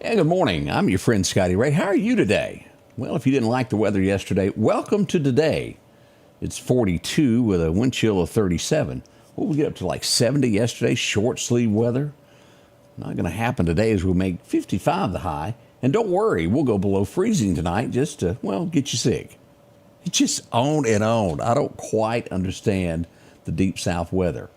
Yeah, good morning. I'm your friend Scotty Ray. How are you today? Well, if you didn't like the weather yesterday, welcome to today. It's 42 with a wind chill of 37. Well, we get up to like 70 yesterday, short sleeve weather. Not going to happen today as we'll make 55 the high. And don't worry, we'll go below freezing tonight just to, well, get you sick. It's just on and on. I don't quite understand the deep south weather.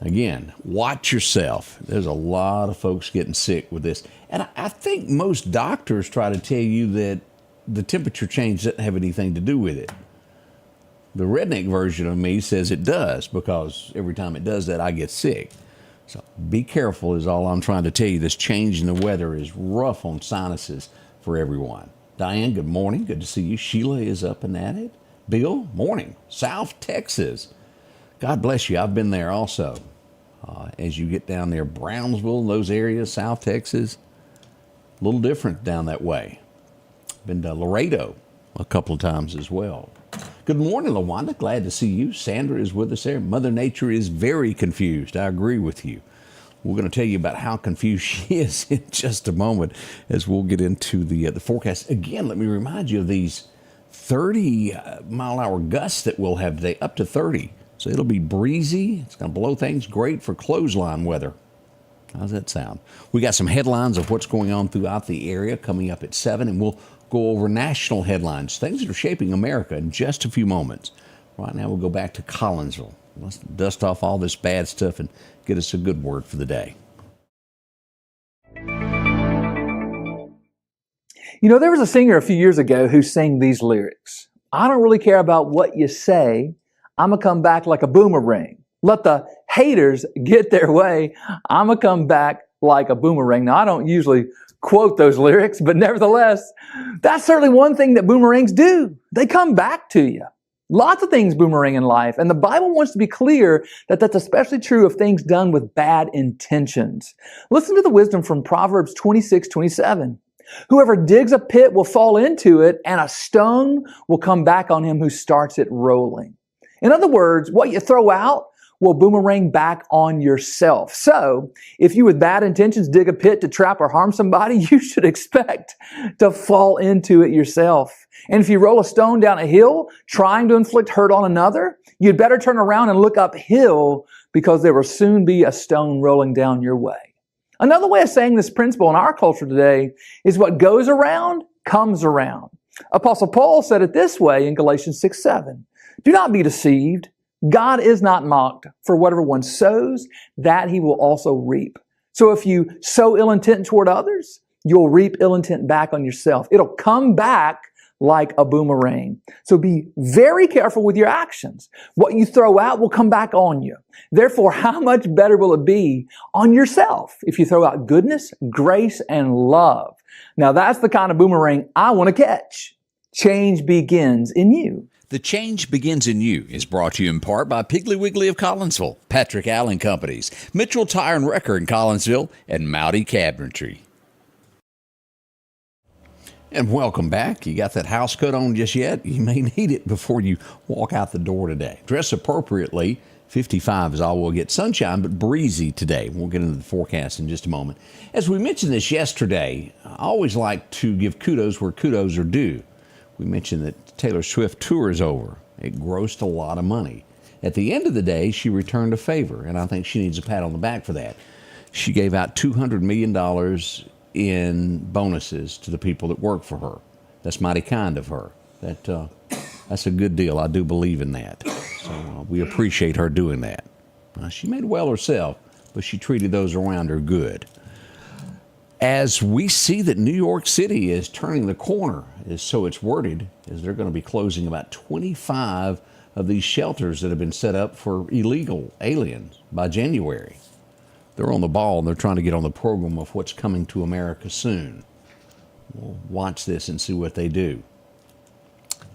Again, watch yourself. There's a lot of folks getting sick with this. And I think most doctors try to tell you that the temperature change doesn't have anything to do with it. The redneck version of me says it does, because every time it does that, I get sick. So be careful is all I'm trying to tell you. This change in the weather is rough on sinuses for everyone. Diane, good morning. Good to see you. Sheila is up and at it. Bill, morning. South Texas. God bless you. I've been there also. As you get down there, Brownsville, those areas, South Texas, a little different down that way. Been to Laredo a couple of times as well. Good morning, LaWanda. Glad to see you. Sandra is with us there. Mother Nature is very confused. I agree with you. We're going to tell you about how confused she is in just a moment as we'll get into the forecast. Again, let me remind you of these 30-mile-an-hour gusts that we'll have today, up to 30. So it'll be breezy. It's going to blow things. Great for clothesline weather. How's that sound? We got some headlines of what's going on throughout the area coming up at 7, and we'll go over national headlines, things that are shaping America in just a few moments. Right now, we'll go back to Collinsville. Let's dust off all this bad stuff and get us a good word for the day. You know, there was a singer a few years ago who sang these lyrics. I don't really care about what you say. I'm going to come back like a boomerang. Let the haters get their way. I'm going to come back like a boomerang. Now, I don't usually quote those lyrics, but nevertheless, that's certainly one thing that boomerangs do. They come back to you. Lots of things boomerang in life, and the Bible wants to be clear that that's especially true of things done with bad intentions. Listen to the wisdom from Proverbs 26:27. Whoever digs a pit will fall into it, and a stone will come back on him who starts it rolling. In other words, what you throw out will boomerang back on yourself. So, if you with bad intentions dig a pit to trap or harm somebody, you should expect to fall into it yourself. And if you roll a stone down a hill trying to inflict hurt on another, you'd better turn around and look uphill, because there will soon be a stone rolling down your way. Another way of saying this principle in our culture today is what goes around comes around. Apostle Paul said it this way in Galatians 6:7. Do not be deceived. God is not mocked. For whatever one sows, that he will also reap. So if you sow ill intent toward others, you'll reap ill intent back on yourself. It'll come back like a boomerang. So be very careful with your actions. What you throw out will come back on you. Therefore, how much better will it be on yourself if you throw out goodness, grace, and love? Now that's the kind of boomerang I want to catch. Change begins in you. The Change Begins in You is brought to you in part by Piggly Wiggly of Collinsville, Patrick Allen Companies, Mitchell Tire and Wrecker in Collinsville, and Mowdy Cabinetry. And welcome back. You got that house coat on just yet? You may need it before you walk out the door today. Dress appropriately. 55 is all we'll get. Sunshine, but breezy today. We'll get into the forecast in just a moment. As we mentioned this yesterday, I always like to give kudos where kudos are due. We mentioned that Taylor Swift tour is over. It grossed a lot of money. At the end of the day, she returned a favor, and I think she needs a pat on the back for that. She gave out $200 million in bonuses to the people that work for her. That's mighty kind of her. That's a good deal. I do believe in that. So we appreciate her doing that. She made well herself, but she treated those around her good. As we see that New York City is turning the corner, so it's worded, is they're going to be closing about 25 of these shelters that have been set up for illegal aliens by January. They're on the ball, and they're trying to get on the program of what's coming to America soon. We'll watch this and see what they do.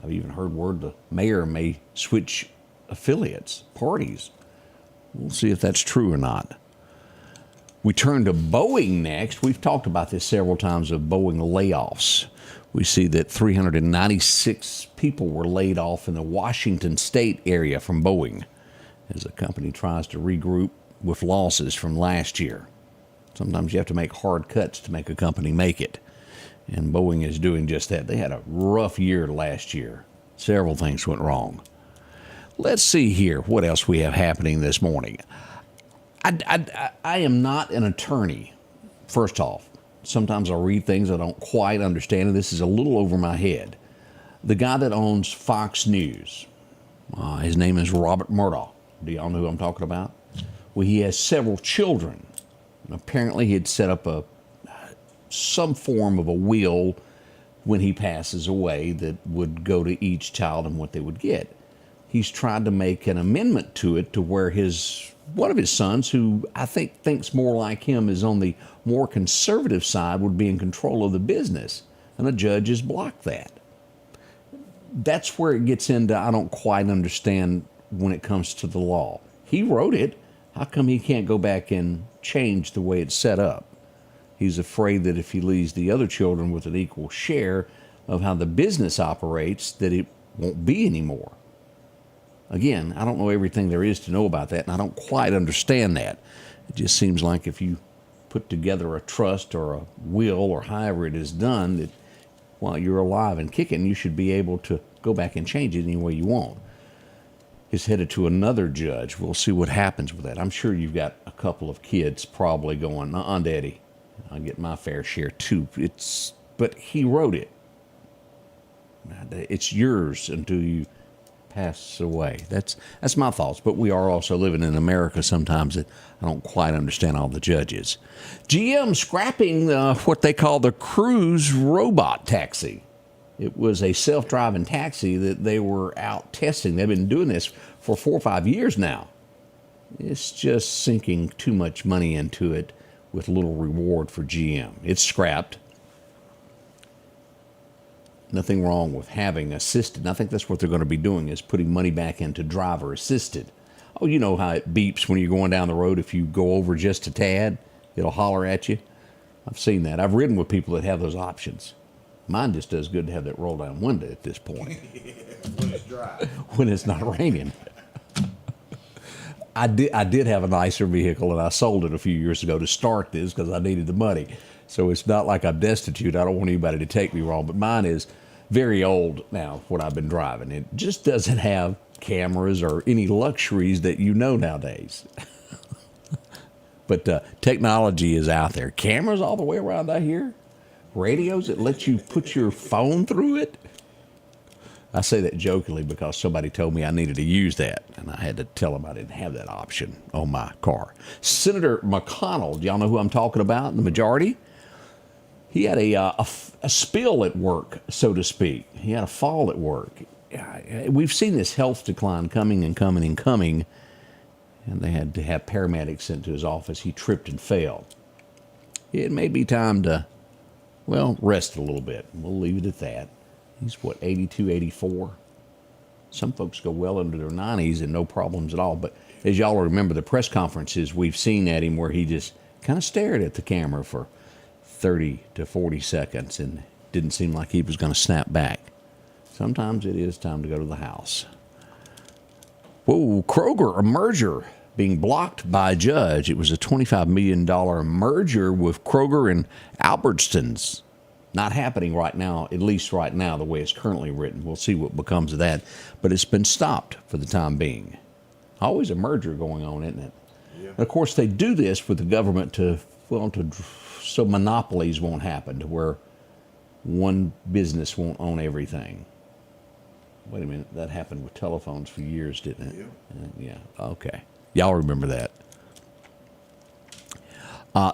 I've even heard word the mayor may switch affiliates, parties. We'll see if that's true or not. We turn to Boeing next. We've talked about this several times of Boeing layoffs. We see that 396 people were laid off in the Washington state area from Boeing as the company tries to regroup with losses from last year. Sometimes you have to make hard cuts to make a company make it. And Boeing is doing just that. They had a rough year last year. Several things went wrong. Let's see here what else we have happening this morning. I am not an attorney, first off. Sometimes I'll read things I don't quite understand, and this is a little over my head. The guy that owns Fox News, his name is Robert Murdoch. Do y'all know who I'm talking about? Well, he has several children. Apparently, he had set up some form of a will when he passes away that would go to each child and what they would get. He's tried to make an amendment to it to where one of his sons, who I think thinks more like him, is on the more conservative side, would be in control of the business. And the judge has blocked that. That's where it gets into, I don't quite understand when it comes to the law. He wrote it. How come he can't go back and change the way it's set up? He's afraid that if he leaves the other children with an equal share of how the business operates, that it won't be anymore. Again, I don't know everything there is to know about that, and I don't quite understand that. It just seems like if you put together a trust or a will or however it is done, that while you're alive and kicking, you should be able to go back and change it any way you want. It's headed to another judge. We'll see what happens with that. I'm sure you've got a couple of kids probably going, Daddy, I'll get my fair share too. But he wrote it. It's yours until you pass away. That's my thoughts. But we are also living in America sometimes that I don't quite understand all the judges. GM scrapping what they call the Cruise robot taxi. It was a self-driving taxi that they were out testing. They've been doing this for 4 or 5 years now. It's just sinking too much money into it with little reward for GM. It's scrapped. Nothing wrong with having assisted. And I think that's what they're going to be doing, is putting money back into driver assisted. Oh, you know how it beeps when you're going down the road. If you go over just a tad, it'll holler at you. I've seen that. I've ridden with people that have those options. Mine just does good to have that roll down window at this point. When it's dry. When it's not raining. I did have a nicer vehicle, and I sold it a few years ago to start this because I needed the money. So it's not like I'm destitute. I don't want anybody to take me wrong, but mine is very old now, what I've been driving. It just doesn't have cameras or any luxuries that you know nowadays. But technology is out there. Cameras all the way around out here. Radios that let you put your phone through it. I say that jokingly because somebody told me I needed to use that, and I had to tell them I didn't have that option on my car. Senator McConnell, do y'all know who I'm talking about? The majority? He had a spill at work, so to speak. He had a fall at work. We've seen this health decline coming and coming and coming, and they had to have paramedics sent to his office. He tripped and fell. It may be time to, rest a little bit. We'll leave it at that. He's, 82, 84? Some folks go well into their 90s and no problems at all. But as y'all remember, the press conferences we've seen at him where he just kind of stared at the camera for 30 to 40 seconds and didn't seem like he was going to snap back. Sometimes it is time to go to the house. Whoa, Kroger, a merger being blocked by a judge. It was a $25 million merger with Kroger and Albertsons. Not happening right now, at least right now, the way it's currently written. We'll see what becomes of that. But it's been stopped for the time being. Always a merger going on, isn't it? Yeah. And of course, they do this with the government so monopolies won't happen, to where one business won't own everything. Wait a minute, that happened with telephones for years, didn't it? Yeah, okay. Y'all remember that.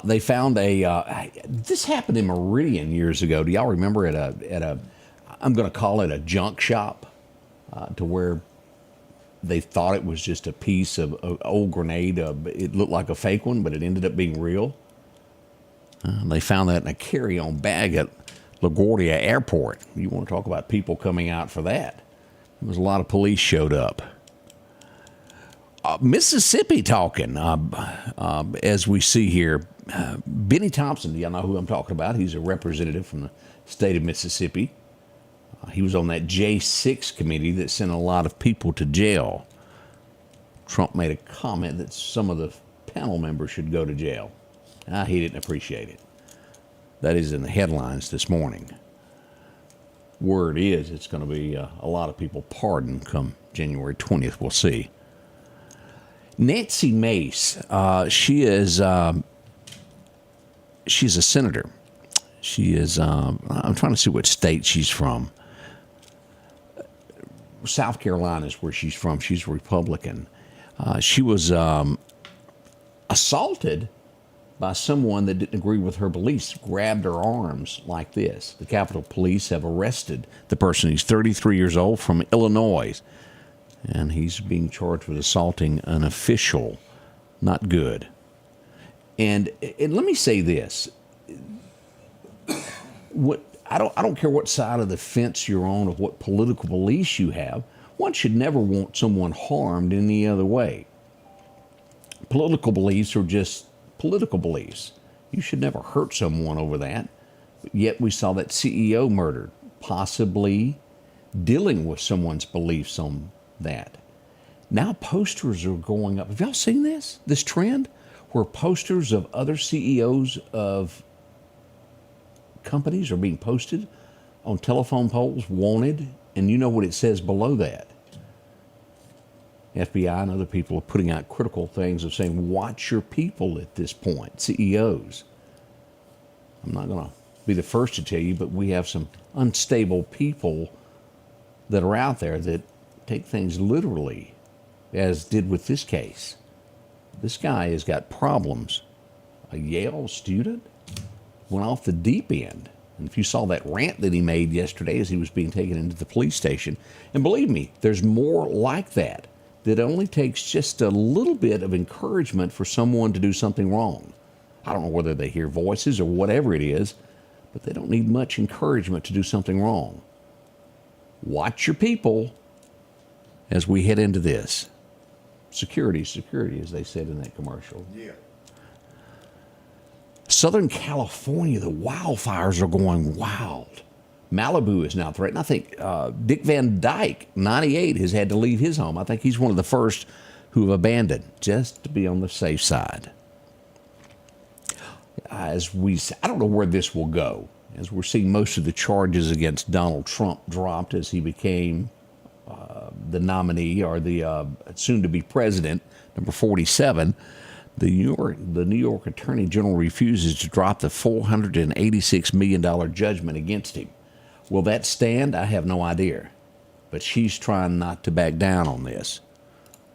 They found this happened in Meridian years ago. Do y'all remember at a I'm going to call it a junk shop, to where they thought it was just a piece of old grenade. It looked like a fake one, but it ended up being real. They found that in a carry-on bag at LaGuardia Airport. You want to talk about people coming out for that. There was a lot of police showed up. Mississippi talking, as we see here. Benny Thompson, do y'all know who I'm talking about? He's a representative from the state of Mississippi. He was on that J6 committee that sent a lot of people to jail. Trump made a comment that some of the panel members should go to jail. He didn't appreciate it. That is in the headlines this morning. Word is it's going to be a lot of people pardoned come January 20th. We'll see. Nancy Mace, she's a senator. She is, I'm trying to see what state she's from. South Carolina is where she's from. She's a Republican. She was assaulted by someone that didn't agree with her beliefs, grabbed her arms like this. The Capitol Police have arrested the person. He's 33 years old from Illinois, and he's being charged with assaulting an official. Not good. And let me say this. I don't care what side of the fence you're on or what political beliefs you have. One should never want someone harmed any other way. Political beliefs are just political beliefs. You should never hurt someone over that. But yet we saw that CEO murdered, possibly dealing with someone's beliefs on that. Now posters are going up. Have y'all seen this trend where posters of other CEOs of companies are being posted on telephone poles, wanted, and you know what it says below that. FBI and other people are putting out critical things of saying, watch your people at this point, CEOs. I'm not going to be the first to tell you, but we have some unstable people that are out there that take things literally, as did with this case. This guy has got problems. A Yale student went off the deep end. And if you saw that rant that he made yesterday as he was being taken into the police station, and believe me, there's more like that. That only takes just a little bit of encouragement for someone to do something wrong. I don't know whether they hear voices or whatever it is, but they don't need much encouragement to do something wrong. Watch your people as we head into this. Security, as they said in that commercial. Yeah. Southern California, the wildfires are going wild. Malibu is now threatened. I think Dick Van Dyke, 98, has had to leave his home. I think he's one of the first who have abandoned, just to be on the safe side. I don't know where this will go, as we're seeing most of the charges against Donald Trump dropped as he became the nominee or the soon-to-be president, number 47. The New York Attorney General refuses to drop the $486 million judgment against him. Will that stand? I have no idea. But she's trying not to back down on this.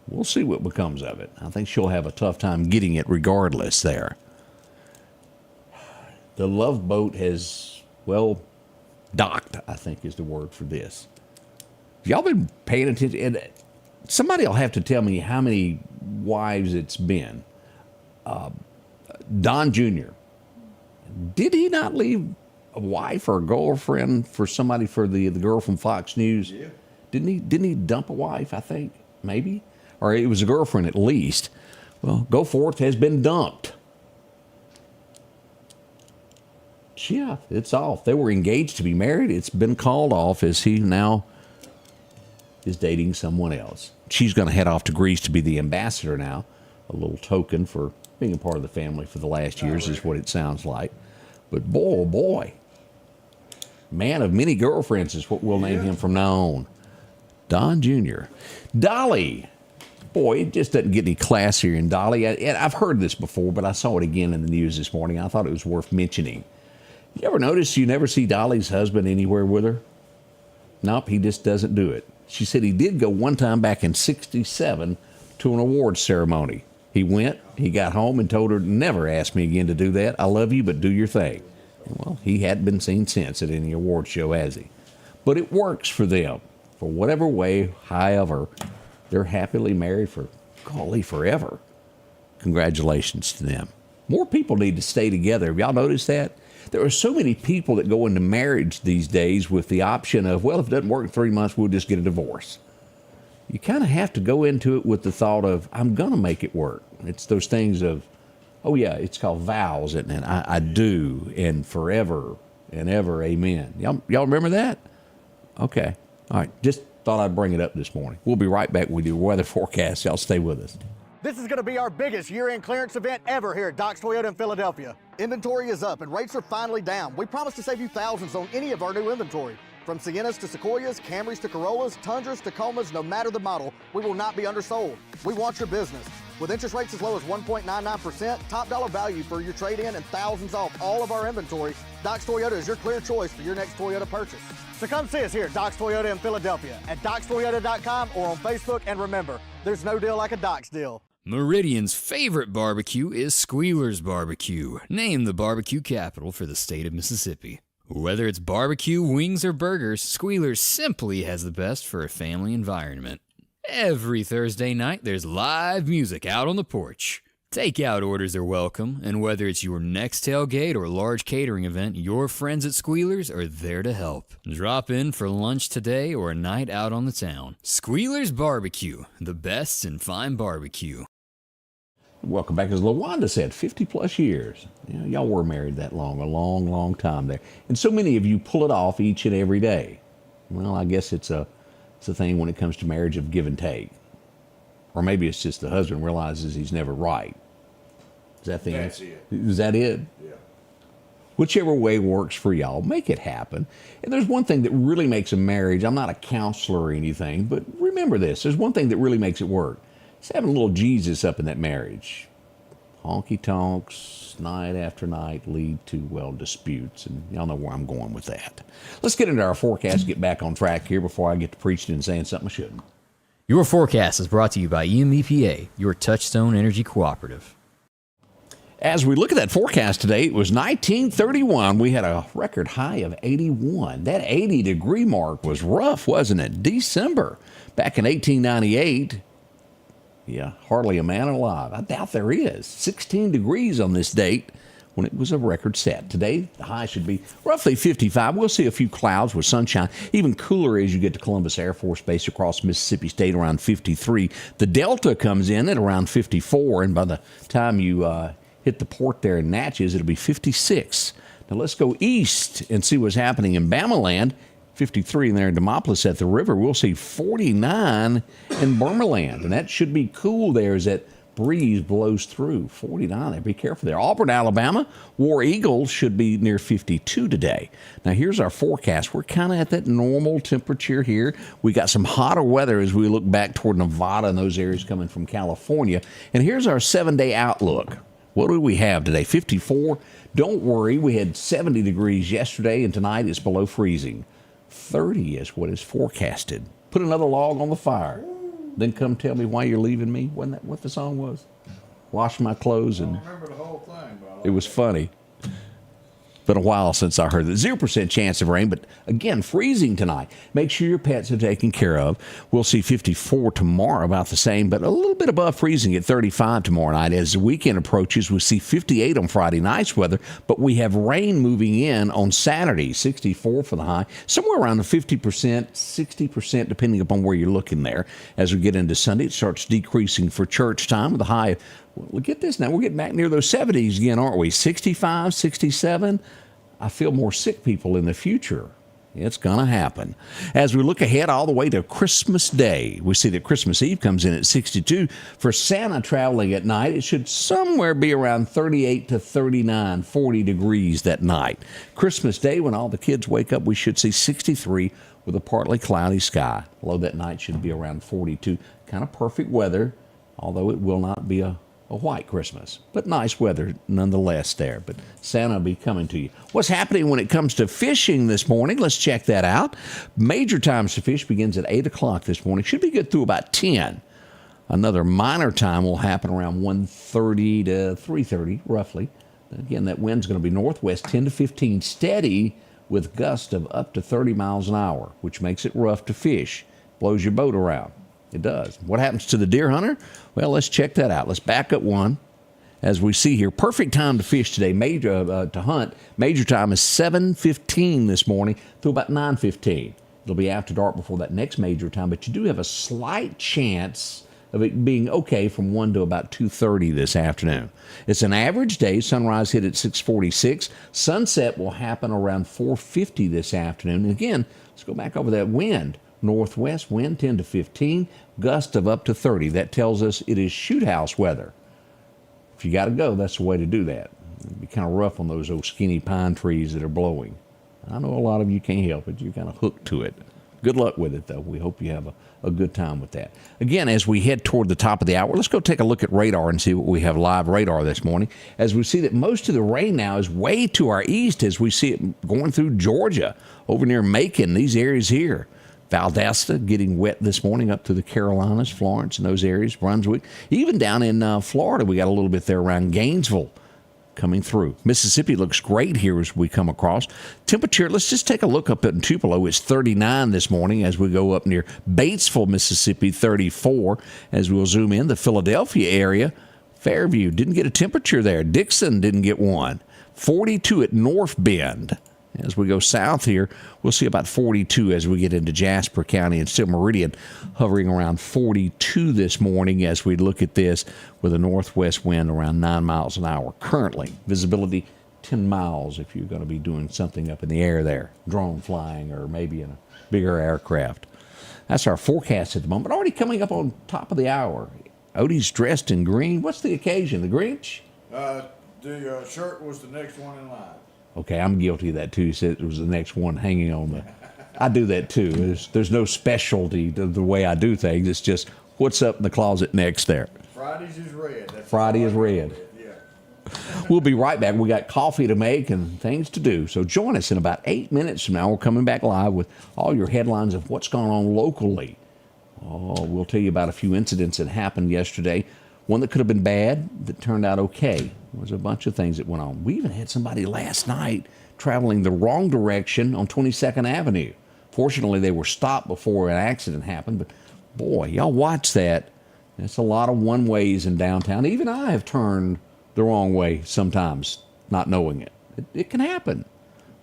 We'll see what becomes of it. I think she'll have a tough time getting it regardless there. The Love Boat has, docked, I think is the word for this. Y'all been paying attention? And somebody will have to tell me how many wives it's been. Don Jr., did he not leave a wife or a girlfriend for somebody, for the girl from Fox News? Yeah. Didn't he dump a wife, I think, maybe? Or it was a girlfriend at least. Well, Go Forth has been dumped. Yeah, it's off. They were engaged to be married. It's been called off as he now is dating someone else. She's going to head off to Greece to be the ambassador now, a little token for being a part of the family for the last years is what it sounds like. But boy, oh boy, man of many girlfriends is what we'll name him from now on. Don Jr. Dolly. Boy, it just doesn't get any classier in Dolly. And I've heard this before, but I saw it again in the news this morning. I thought it was worth mentioning. You ever notice you never see Dolly's husband anywhere with her? Nope, he just doesn't do it. She said he did go one time back in '67 to an awards ceremony. He went, he got home and told her, never ask me again to do that. I love you, but do your thing. Well, he hadn't been seen since at any award show, has he? But it works for them. For whatever way, however, they're happily married for, golly, forever. Congratulations to them. More people need to stay together. Have y'all noticed that? There are so many people that go into marriage these days with the option of, well, if it doesn't work in 3 months, we'll just get a divorce. You kind of have to go into it with the thought of, I'm going to make it work. It's those things of, oh yeah, it's called vows, isn't it? I do, and forever and ever, amen. Y'all remember that? Okay. All right. Just thought I'd bring it up this morning. We'll be right back with your weather forecast. Y'all stay with us. This is going to be our biggest year-end clearance event ever here at Doc's Toyota in Philadelphia. Inventory is up and rates are finally down. We promise to save you thousands on any of our new inventory. From Siennas to Sequoias, Camrys to Corollas, Tundras, Tacomas, no matter the model, we will not be undersold. We want your business. With interest rates as low as 1.99%, top dollar value for your trade-in, and thousands off all of our inventory, Doc's Toyota is your clear choice for your next Toyota purchase. So come see us here at Doc's Toyota in Philadelphia, at docstoyota.com or on Facebook, and remember, there's no deal like a Doc's deal. Meridian's favorite barbecue is Squealer's Barbecue, named the barbecue capital for the state of Mississippi. Whether it's barbecue, wings, or burgers, Squealer's simply has the best for a family environment. Every Thursday night, there's live music out on the porch. Takeout orders are welcome, and whether it's your next tailgate or large catering event, your friends at Squealer's are there to help. Drop in for lunch today or a night out on the town. Squealer's Barbecue, the best in fine barbecue. Welcome back. As LaWanda said, 50 plus years. You know, y'all were married that long, a long, long time there. And so many of you pull it off each and every day. Well, I guess it's a thing when it comes to marriage of give and take. Or maybe it's just the husband realizes he's never right. Is that the That's answer? it. Is that it? Yeah. Whichever way works for y'all, make it happen. And there's one thing that really makes a marriage, I'm not a counselor or anything, but remember this. There's one thing that really makes it work. It's having a little Jesus up in that marriage. Honky tonks, night after night, lead to, well, disputes. And y'all know where I'm going with that. Let's get into our forecast, get back on track here before I get to preaching and saying something I shouldn't. Your forecast is brought to you by EMEPA, your Touchstone Energy Cooperative. As we look at that forecast today, it was 1931. We had a record high of 81. That 80-degree mark was rough, wasn't it? December. Back in 1898, yeah, hardly a man alive. I doubt there is. 16 degrees on this date when it was a record set. Today, the high should be roughly 55. We'll see a few clouds with sunshine. Even cooler as you get to Columbus Air Force Base across Mississippi State, around 53. The Delta comes in at around 54, and by the time you hit the port there in Natchez, it'll be 56. Now let's go east and see what's happening in Bamaland. 53 in there in Demopolis at the river. We'll see 49 in Burmaland, and that should be cool there as that breeze blows through. 49 there. Be careful there. Auburn, Alabama, War Eagle should be near 52 today. Now here's our forecast. We're kind of at that normal temperature here. We got some hotter weather as we look back toward Nevada and those areas coming from California. And here's our 7-day outlook. What do we have today? 54. Don't worry. We had 70 degrees yesterday, and tonight it's below freezing. 30 is what is forecasted. Put another log on the fire. Then come tell me why you're leaving me. Wasn't that what the song was? Wash my clothes. I And don't remember the whole thing, but it was funny. Been a while since I heard that. 0% chance of rain, but again, freezing tonight. Make sure your pets are taken care of. We'll see 54 tomorrow, about the same, but a little bit above freezing at 35 tomorrow night. As the weekend approaches, we'll see 58 on Friday night's weather, but we have rain moving in on Saturday, 64 for the high, somewhere around the 50%, 60%, depending upon where you're looking there. As we get into Sunday, it starts decreasing for church time with a high of, well, get this now, we're getting back near those 70s again, aren't we? 65, 67. I feel more sick people in the future. It's going to happen. As we look ahead all the way to Christmas Day, we see that Christmas Eve comes in at 62. For Santa traveling at night, it should somewhere be around 38 to 39, 40 degrees that night. Christmas Day, when all the kids wake up, we should see 63 with a partly cloudy sky. Low that night should be around 42. Kind of perfect weather, although it will not be a white Christmas, but nice weather nonetheless there. But Santa will be coming to you. What's happening when it comes to fishing this morning? Let's check that out. Major times to fish begins at 8 o'clock this morning. Should be good through about 10. Another minor time will happen around 1:30 to 3:30, roughly. Again, that wind's going to be northwest 10 to 15, steady with gusts of up to 30 miles an hour, which makes it rough to fish. Blows your boat around. It does. What happens to the deer hunter? Well, let's check that out. Let's back up one. As we see here, perfect time to fish today, to hunt. Major time is 7:15 this morning through about 9:15. It'll be after dark before that next major time, but you do have a slight chance of it being okay from 1 to about 2:30 this afternoon. It's an average day. Sunrise hit at 6:46. Sunset will happen around 4:50 this afternoon. And again, let's go back over that wind. northwest wind 10 to 15, gust of up to 30. That tells us it is shoot house weather. If you got to go, that's the way to do that. It'd be kind of rough on those old skinny pine trees that are blowing. I know a lot of you can't help it. You're kind of hooked to it. Good luck with it, though. We hope you have a good time with that. Again, as we head toward the top of the hour, let's go take a look at radar and see what we have live radar this morning. As we see that most of the rain now is way to our east as we see it going through Georgia, over near Macon, these areas here. Valdosta getting wet this morning up to the Carolinas, Florence and those areas, Brunswick. Even down in Florida, we got a little bit there around Gainesville coming through. Mississippi looks great here as we come across. Temperature, let's just take a look up at Tupelo. It's 39 this morning as we go up near Batesville, Mississippi, 34. As we'll zoom in, the Philadelphia area, Fairview didn't get a temperature there. Dixon didn't get one. 42 at North Bend. As we go south here, we'll see about 42 as we get into Jasper County and still Meridian hovering around 42 this morning as we look at this with a northwest wind around 9 miles an hour. Currently, visibility 10 miles if you're going to be doing something up in the air there, drone flying or maybe in a bigger aircraft. That's our forecast at the moment. Already coming up on top of the hour. Odie's dressed in green. What's the occasion? The Grinch? The shirt was the next one in line. Okay, I'm guilty of that too. He said it was the next one hanging on the... I do that too. There's no specialty to the way I do things. It's just what's up in the closet next there. Friday's is red. That's Friday is red. Yeah. We'll be right back. We got coffee to make and things to do. So join us in about 8 minutes from now. We're coming back live with all your headlines of what's going on locally. Oh, we'll tell you about a few incidents that happened yesterday. One that could have been bad that turned out okay. There was a bunch of things that went on. We even had somebody last night traveling the wrong direction on 22nd Avenue. Fortunately, they were stopped before an accident happened. But, boy, y'all watch that. That's a lot of one-ways in downtown. Even I have turned the wrong way sometimes, not knowing it. It can happen,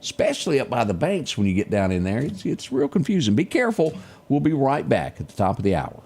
especially up by the banks when you get down in there. It's real confusing. Be careful. We'll be right back at the top of the hour.